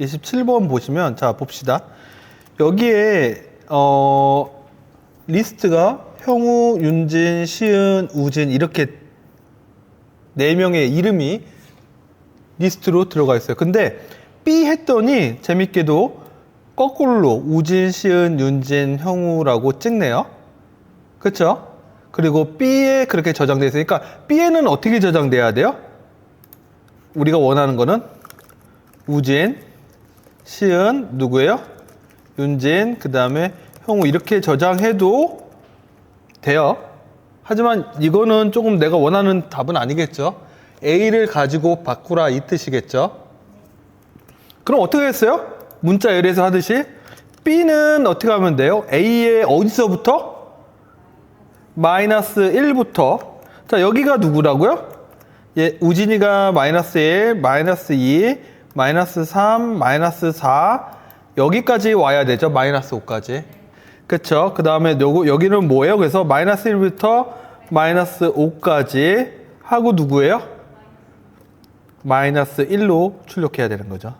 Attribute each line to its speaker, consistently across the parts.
Speaker 1: 27번 보시면, 자, 봅시다. 여기에, 리스트가 형우, 윤진, 시은, 우진, 이렇게 4명의 이름이 리스트로 들어가 있어요. 근데 B 했더니 재밌게도 거꾸로 우진, 시은, 윤진, 형우라고 찍네요. 그쵸? 그리고 B에 그렇게 저장되어 있으니까 B에는 어떻게 저장돼야 돼요? 우리가 원하는 거는 우진, 시은, 누구예요? 윤진, 그 다음에 형우 이렇게 저장해도 돼요. 하지만 이거는 조금 내가 원하는 답은 아니겠죠. A를 가지고 바꾸라 이 뜻이겠죠. 그럼 어떻게 했어요? 문자 열에서 하듯이 B는 어떻게 하면 돼요? A의 어디서부터? 마이너스 1부터. 자, 여기가 누구라고요? 예, 우진이가 마이너스 1, 마이너스 2, 마이너스 3, 마이너스 4 여기까지 와야 되죠. 마이너스 5까지. 그쵸? 그 다음에 여기는 뭐예요? 그래서 마이너스 1부터 마이너스 5까지 하고 누구예요? 마이너스 1로 출력해야 되는 거죠.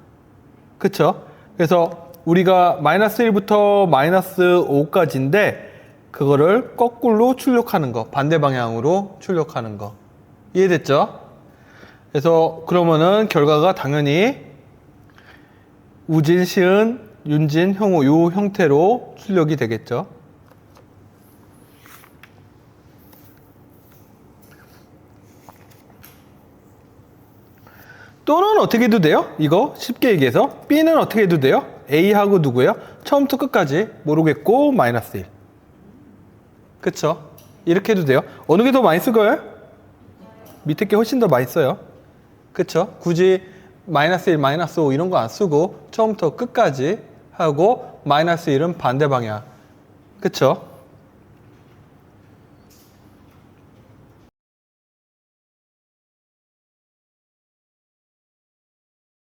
Speaker 1: 그쵸? 그래서 우리가 마이너스 1부터 마이너스 5까지인데 그거를 거꾸로 출력하는 거, 반대 방향으로 출력하는 거. 이해됐죠? 그래서 그러면은 결과가 당연히 우진, 시은, 윤진, 형우 요 형태로 출력이 되겠죠. 또는 어떻게 해도 돼요? 이거 쉽게 얘기해서 B는 어떻게 해도 돼요? A하고 누구예요? 처음부터 끝까지 모르겠고 마이너스 1. 그쵸? 이렇게 해도 돼요. 어느 게 더 많이 쓸 거예요? 밑에 게 훨씬 더 많이 써요. 그쵸? 굳이 마이너스 1, 마이너스 5 이런 거 안 쓰고 처음부터 끝까지 하고 마이너스 1은 반대 방향. 그쵸?